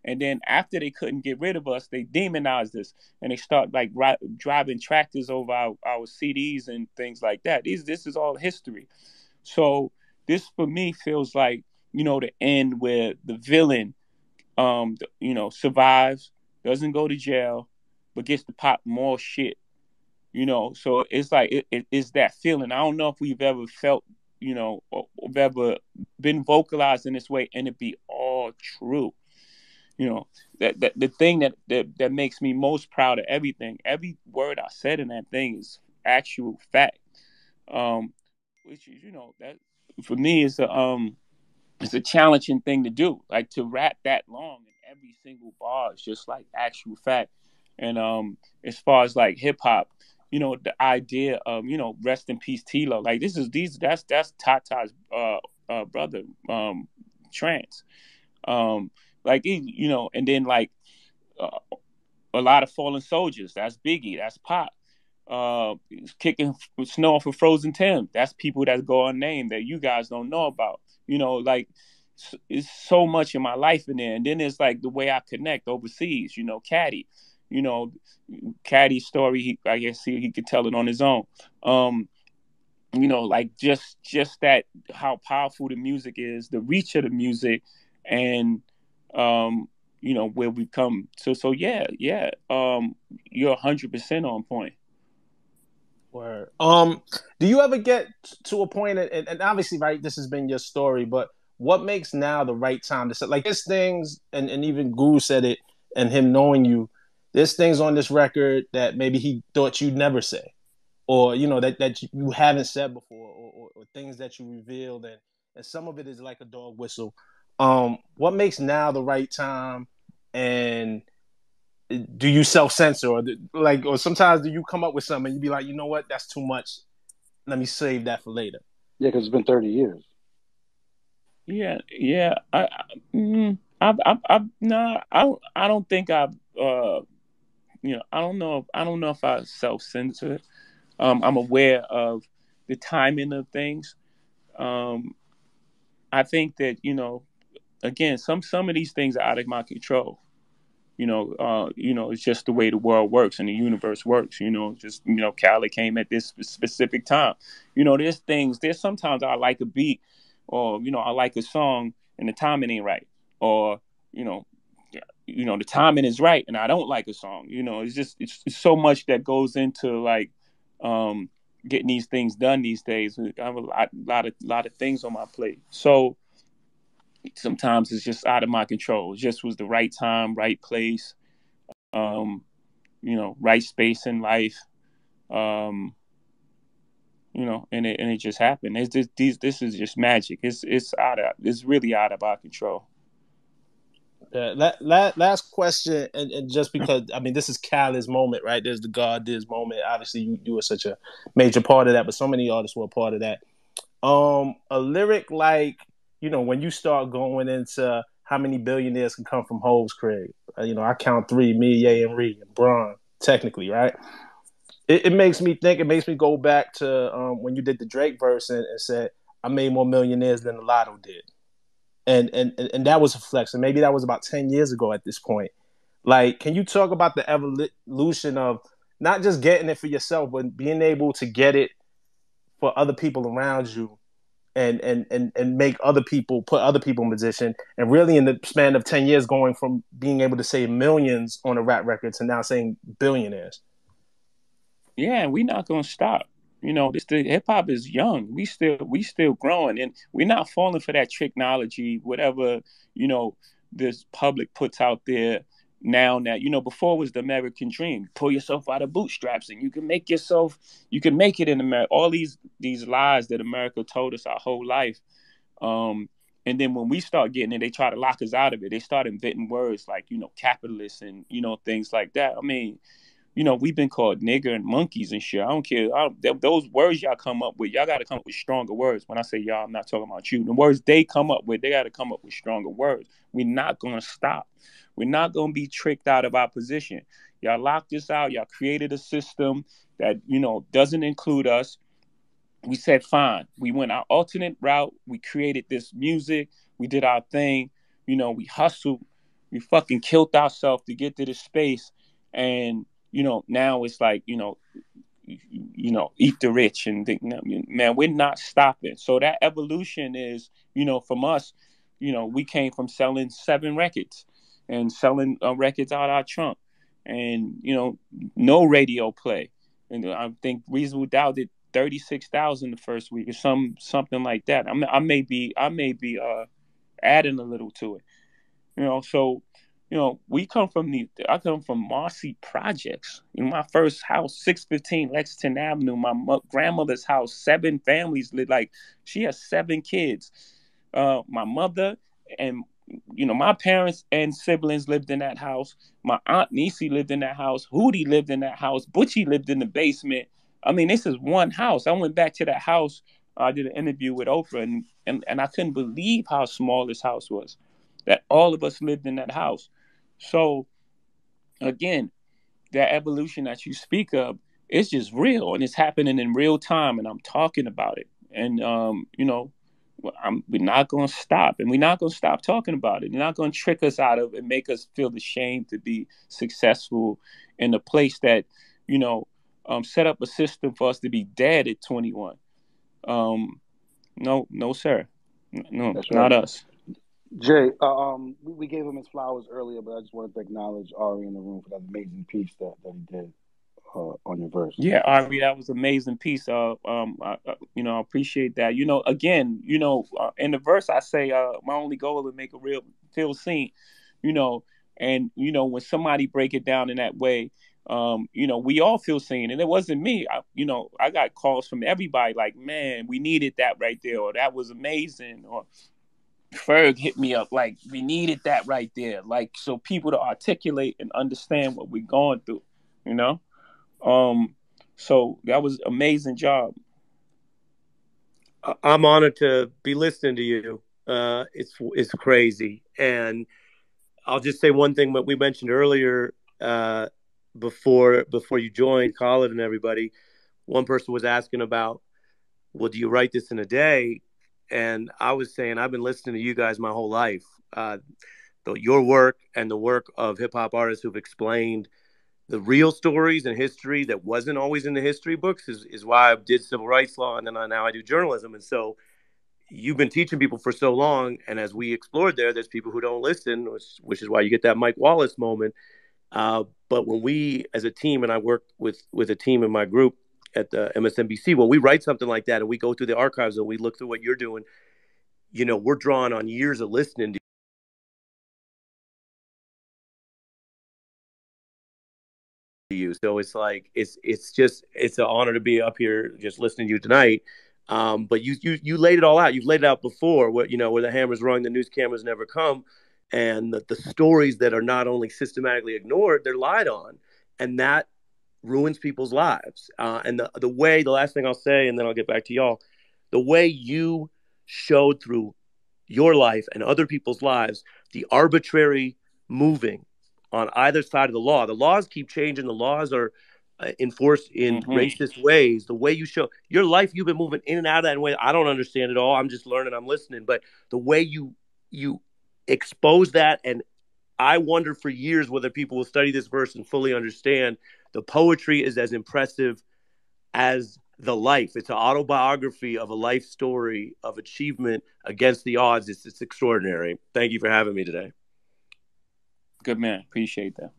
And then after they couldn't get rid of us, they demonized us, and they start like driving tractors over our CDs and things like that. This is all history. So this for me feels like, the end where the villain, survives, doesn't go to jail, but gets to pop more shit. So it's like it's that feeling. I don't know if we've ever felt, or ever been vocalized in this way, and it be all true. That the thing that makes me most proud of everything, every word I said in that thing is actual fact. Um, which is, that for me is it's a challenging thing to do. Like to rap that long and every single bar is just like actual fact. And as far as like hip hop, the idea of, rest in peace Tilo. Like that's Tata's brother, Trance. Like and then like uh, a lot of fallen soldiers. That's Biggie. That's Pop. Kicking snow off of Frozen Tim. That's people that go unnamed that you guys don't know about. Like it's so much in my life in there. And then there's like the way I connect overseas. Caddy. You know, Caddy's story. I guess he could tell it on his own. Like just that how powerful the music is, the reach of the music, and where we come. So yeah, yeah. You're 100% on point. Word. Do you ever get to a point, and obviously, right, this has been your story, but what makes now the right time to say, like, there's things, and even Guru said it, and him knowing you, there's things on this record that maybe he thought you'd never say, or, that you haven't said before, or things that you revealed, and some of it is like a dog whistle. What makes now the right time, and do you self censor, or sometimes do you come up with something and you be like, you know what, that's too much. Let me save that for later. Yeah, because it's been 30 years. Yeah, yeah. No, I don't think I've, I don't know if I self censor. I'm aware of the timing of things. Um, I think that, again, some of these things are out of my control. It's just the way the world works and the universe works. Khaled came at this specific time. There's sometimes I like a beat, or I like a song and the timing ain't right, or you know, the timing is right and I don't like a song. It's so much that goes into like um, getting these things done these days. I have a lot of things on my plate, so sometimes it's just out of my control. It just was the right time, right place, um, right space in life, um, and it just happened. It's just this is just magic. It's really out of our control. Last question, and just because I mean this is Khaled's moment, right? There's the God Diz moment. Obviously, you were such a major part of that, but so many artists were a part of that. A lyric like, when you start going into how many billionaires can come from Hove's crib. I count three: me, Ye, and Ree, and Bron, technically, right? It makes me think. It makes me go back to when you did the Drake verse and said, "I made more millionaires than the Lotto did," and that was a flex. And maybe that was about 10 years ago at this point. Like, can you talk about the evolution of not just getting it for yourself, but being able to get it for other people around you, and make other people, put other people in position, and really in the span of 10 years going from being able to say millions on a rap record to now saying billionaires? Yeah, and we're not gonna stop. This the hip hop is young. We still growing, and we're not falling for that technology, whatever you know this public puts out there now. That before was the American dream. Pull yourself out of bootstraps, and you can make it in America. All these lies that America told us our whole life. Um, and then when we start getting it, they try to lock us out of it. They start inventing words like capitalist and things like that. I mean, we've been called nigger and monkeys and shit. I don't care. Those words y'all come up with, y'all got to come up with stronger words. When I say y'all, I'm not talking about you. The words they come up with, they got to come up with stronger words. We're not going to stop. We're not going to be tricked out of our position. Y'all locked us out. Y'all created a system that, doesn't include us. We said, fine. We went our alternate route. We created this music. We did our thing. We hustled. We fucking killed ourselves to get to this space, and now it's like eat the rich and think, man, we're not stopping. So that evolution is, from us, we came from selling 7 records and selling records out our trunk, and no radio play. And I think Reasonable Doubt did 36,000 the first week or something like that. I may be adding a little to it. So we come from I come from Marcy Projects. My first house, 615 Lexington Avenue. My grandmother's house, 7 families lived. Like, she has 7 kids. My mother and my parents and siblings lived in that house. My aunt Niecy lived in that house. Hootie lived in that house. Butchie lived in the basement. I mean, this is one house. I went back to that house. I did an interview with Oprah, and I couldn't believe how small this house was. That all of us lived in that house. So again, that evolution that you speak of, it's just real, and it's happening in real time, and I'm talking about it. And we're not going to stop, and we're not going to stop talking about it. You're not going to trick us out of it and make us feel ashamed to be successful in a place that set up a system for us to be dead at 21. No, sir. No, That's not right. us. Jay, we gave him his flowers earlier, but I just wanted to acknowledge Ari in the room for that amazing piece that he did on your verse. Yeah, Ari, that was an amazing piece. I appreciate that. Again, in the verse I say, my only goal is to make a real feel seen. And when somebody break it down in that way, we all feel seen. And it wasn't me. I got calls from everybody like, man, we needed that right there, or that was amazing, or Ferg hit me up like, we needed that right there, like, so people to articulate and understand what we're going through. So that was amazing job. I'm honored to be listening to you. It's crazy, and I'll just say one thing. What we mentioned earlier, before you joined, Khaled and everybody, one person was asking about, well, do you write this in a day? And I was saying, I've been listening to you guys my whole life. Your work and the work of hip hop artists who've explained the real stories and history that wasn't always in the history books is why I did civil rights law, and then now I do journalism. And so you've been teaching people for so long, and as we explored there's people who don't listen, which is why you get that Mike Wallace moment. But when we, as a team, and I work with a team in my group at the MSNBC, when we write something like that and we go through the archives and we look through what you're doing, we're drawing on years of listening to you. So it's like it's an honor to be up here just listening to you tonight. But you laid it all out. You've laid it out before, where the hammer's rung, the news cameras never come, and the stories that are not only systematically ignored, they're lied on, and that ruins people's lives. And the last thing I'll say, and then I'll get back to y'all, the way you showed through your life and other people's lives, the arbitrary moving on either side of the law. The laws keep changing. The laws are enforced in racist ways. The way you show your life, you've been moving in and out of that way. I don't understand it all. I'm just learning. I'm listening. But the way you expose that, and I wonder for years whether people will study this verse and fully understand the poetry is as impressive as the life. It's an autobiography of a life story of achievement against the odds. It's extraordinary. Thank you for having me today. Good man. Appreciate that.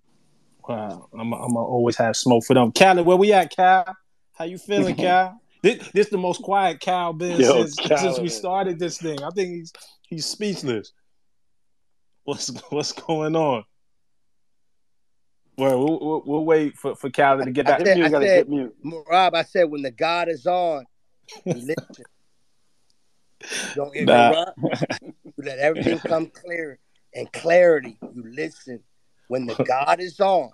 Wow. I'm gonna always have smoke for them. Khaled, where we at, Cal? How you feeling, Cal? This the most quiet Cal been since we started this thing. I think he's speechless. What's going on? Well, we'll wait for Khaled to get back. I said, Rob, I said, when the God is on, you listen. Don't interrupt. You let everything come clear and clarity. You listen. When the God is on,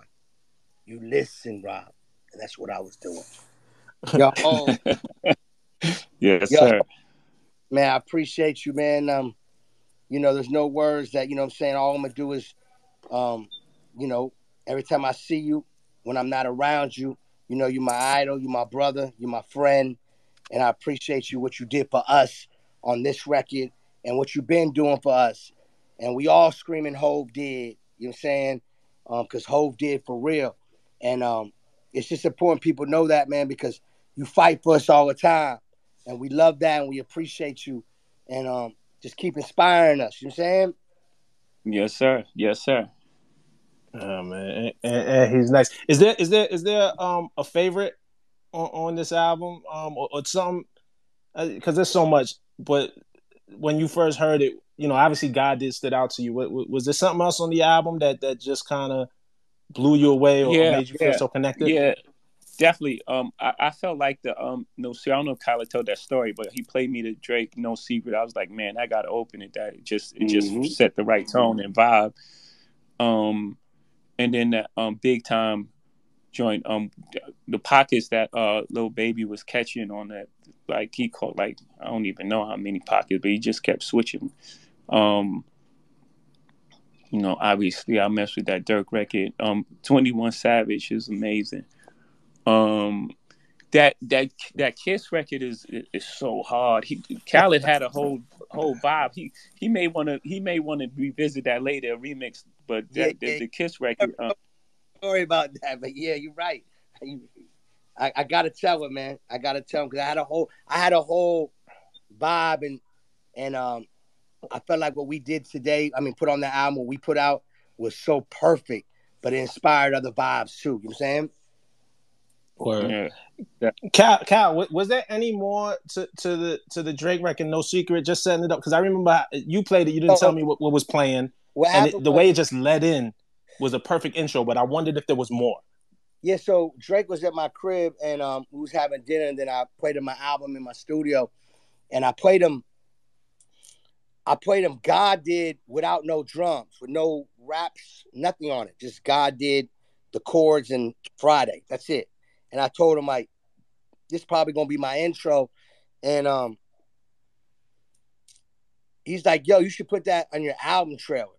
you listen, Rob. And that's what I was doing. Yo, yes, sir. Man, I appreciate you, man. There's no words that, what I'm saying, all I'm gonna do is every time I see you, when I'm not around you, you're my idol, you're my brother, you're my friend, and I appreciate you, what you did for us on this record and what you've been doing for us. And we all screaming Hov did, You know what I'm saying? Because Hove did for real. And it's just important people know that, man, because you fight for us all the time. And we love that and we appreciate you. And just keep inspiring us. You know what I'm saying? Yes, sir. Yes, sir. Oh man, and he's nice. Is there a favorite on this album or some because there's so much, but when you first heard it, you know, obviously God did stood out to you. Was there something else on the album that just kind of blew you away or Yeah, made you feel yeah, so connected? yeah. Definitely. I felt like the no, see, I don't know if Khaled told that story, but he played me the Drake No Secret. I was like, man, I gotta open it. That it just set the right tone and vibe. Um, and then that big time joint, the pockets that little baby was catching on that, like he called, like I don't even know how many pockets, but he just kept switching. Um, you know, obviously I messed with that Dirk record. 21 Savage is amazing. Um, that Kiss record is so hard. Khaled had a whole vibe. He may want to revisit that later, remix, but Yeah, that yeah. the Kiss record. Sorry about that, but yeah, you're right. I gotta tell him, man. I gotta tell him because I had a whole vibe and I felt like what we did today. I mean, put on the album, what we put out was so perfect, but it inspired other vibes too. You know what I'm saying? Or Yeah, that, Cal, was there any more to the Drake record? No Secret, just setting it up because I remember you played it. You didn't tell So me what was playing, what and happened the was, way it just led in was a perfect intro. But I wondered if there was more. yeah. So Drake was at my crib and we was having dinner, and then I played him my album in my studio, and I played him God did without no drums, with no raps, nothing on it. Just God did the chords and Friday. That's it. And I told him like this is probably gonna be my intro. And he's like, yo, you should put that on your album trailer.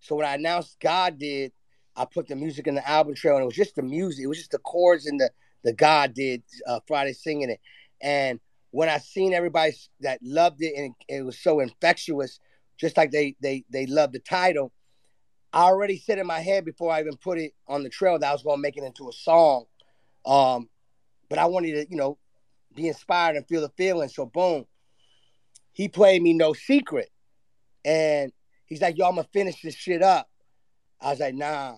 So when I announced God did, I put the music in the album trailer, and it was just the music. It was just the chords and the God did Friday singing it. And when I seen everybody that loved it and it was so infectious, just like they loved the title, I already said in my head before I even put it on the trailer that I was gonna make it into a song. But I wanted to, be inspired and feel the feeling. So boom, he played me No Secret. And he's like, yo, I'm gonna finish this shit up. I was like, nah,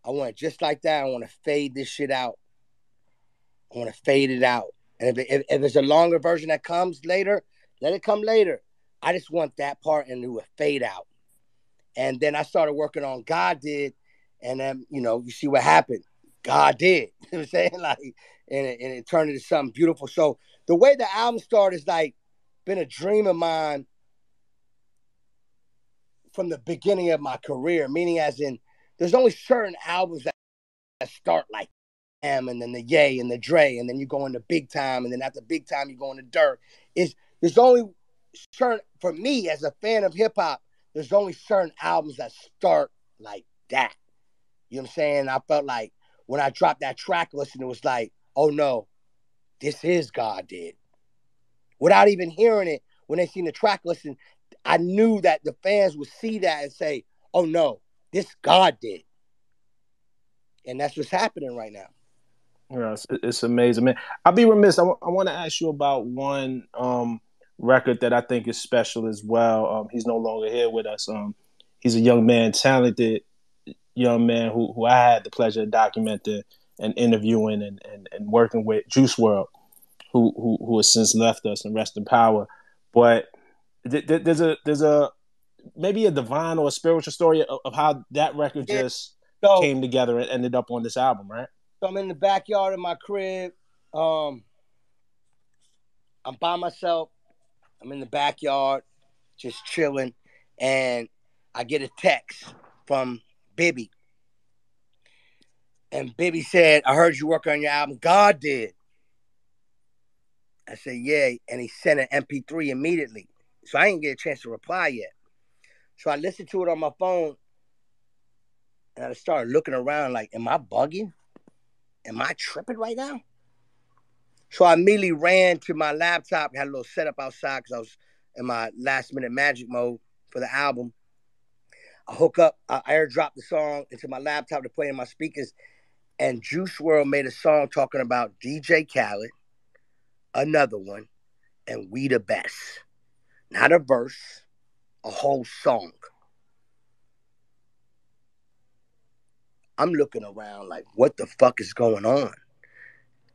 I want it just like that. I want to fade this shit out. I want to fade it out. And if it's a longer version that comes later, let it come later. I just want that part and it would fade out. And then I started working on God did, and then you see what happened. God did. You know what I'm saying? Like, and it turned into something beautiful. So the way the album started is like been a dream of mine from the beginning of my career. Meaning, as in, there's only certain albums that start like and then the Ye and the Dre, and then you go into Big Time, and then after Big Time you go into Dirt. There's only certain, for me as a fan of hip hop, there's only certain albums that start like that. You know what I'm saying? I felt like when I dropped that track listen, it was like, oh no, this is God did. Without even hearing it, when they seen the track listen, I knew that the fans would see that and say, oh no, this God did. And that's what's happening right now. Yeah, it's amazing, man. I'll be remiss. I want to ask you about one record that I think is special as well. He's no longer here with us. He's a young man, talented young man who I had the pleasure of documenting and interviewing and working with, Juice WRLD, who has since left us and rest in power. But there's a maybe a divine or a spiritual story of how that record Yeah. just So, came together and ended up on this album, right? so I'm in the backyard of my crib. I'm by myself. I'm in the backyard, just chilling, and I get a text from Bibby. And Bibby said, I heard you work on your album. God did. I said, yeah. And he sent an MP3 immediately. So I didn't get a chance to reply yet. So I listened to it on my phone, and I started looking around like, am I bugging? Am I tripping right now? So I immediately ran to my laptop, had a little setup outside because I was in my last minute magic mode for the album. I airdropped the song into my laptop to play in my speakers, and Juice WRLD made a song talking about DJ Khaled, another one, and We the Best. Not a verse, a whole song. I'm looking around like, what the fuck is going on?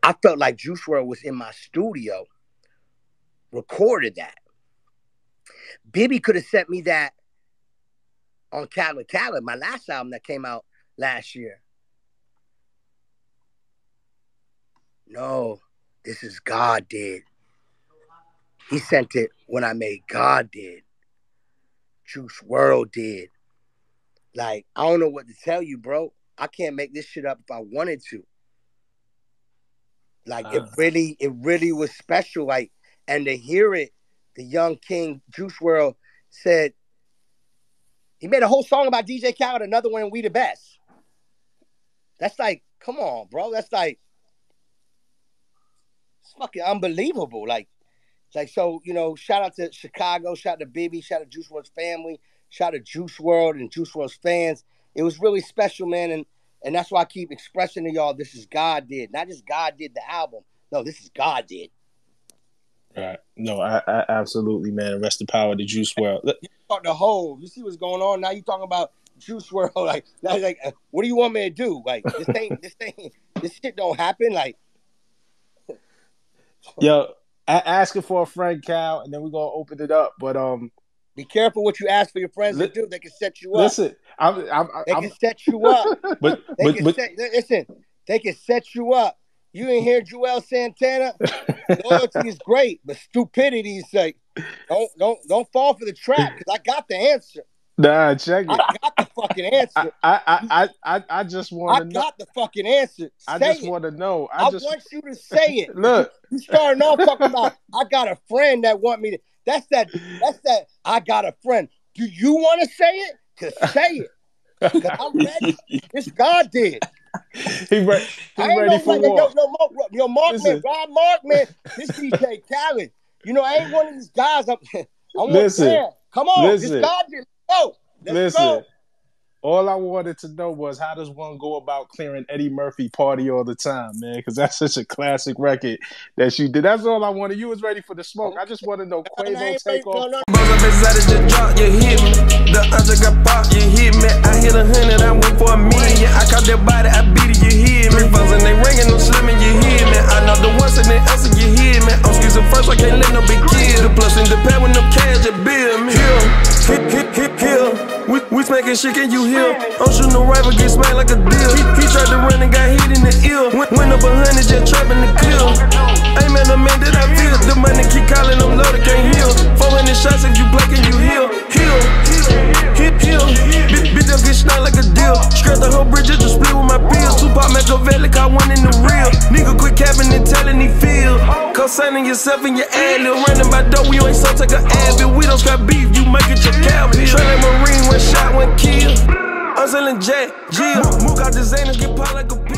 I felt like Juice WRLD was in my studio, recorded that. Bibby could have sent me that on Khaled, my last album that came out last year. No, this is God did. He sent it when I made God did. Juice WRLD did. Like, I don't know what to tell you, bro. I can't make this shit up if I wanted to. Like, it really was special. Like, and to hear it, the young king, Juice WRLD, said, he made a whole song about DJ Khaled, another one, and We the Best. That's like, come on, bro. That's like, it's fucking unbelievable. Like, so, you know, shout out to Chicago, shout out to Bibby, shout out to Juice WRLD's family, shout out to Juice WRLD and Juice WRLD's fans. It was really special, man, and that's why I keep expressing to y'all, this is God did. Not just God did the album. No, this is God did. Right. No, I absolutely, man. Rest in power to Juice WRLD. You talk the whole. You see what's going on now. You talking about Juice WRLD? Like, now, like, what do you want me to do? Like, this shit don't happen. Like, yo, asking for a friend, Cal, and then we're gonna open it up. But be careful what you ask for your friends to do. They can set you up. Listen, they can set you up. Listen, they can set you up. You ain't hear Joel Santana? Loyalty is great, but stupidity is like, don't fall for the trap, because I got the answer. Nah, check it. I got the fucking answer. I just want to know. I got the fucking answer. I just want to know. I want you to say it. Look. You starting off talking about, I got a friend that want me to. That's that. I got a friend. Do you want to say it? Cause say it. Cause I'm ready. It's God did. He ready for war. Yo, Mark, man, Rob Mark, man. This DJ Khaled. You know, I ain't one of these guys. I want to come on. This God did. Oh, let's go. All I wanted to know was, how does one go about clearing Eddie Murphy Party All the Time, man? Because that's such a classic record that you did. That's all I wanted. You was ready for the smoke. I just want to know Quavo take off. Buzz up inside of the drop, you hit me. The under got pop, you hit me. I hit 100, I went for 1 million. I caught that body, I beat it, you hit me. Phones and they ringing, no slimming, you hit me. I know the ones and they answer, you hit me. I'm squeezing first, I can't let no big kid. The plus in the pad with no cash, you bill me. Kill. We smacking shit, can you hear? I'm shooting no rival, get smacked like a deal. He tried to run and got hit in the ear. Went up 100, just trapping the kill. Ain't man a man that I feel. The money keep calling, I'm loaded, can't heal. 400 shots if you black and you heal. Bitch, don't get sniped like a deal. Scratch the whole bridge just to split with my bills. Tupac Machiavelli, I went in the real. Nigga quit capping and telling he feel. Co-signing yourself in your ad lib. Running by dope, you ain't so take a Advil. We don't scrap beef, you make it your cow bill. Trailing Marine, one shot, one kill. I'm selling Jack, Jill. Mook out the Zanas, get popped like a pill.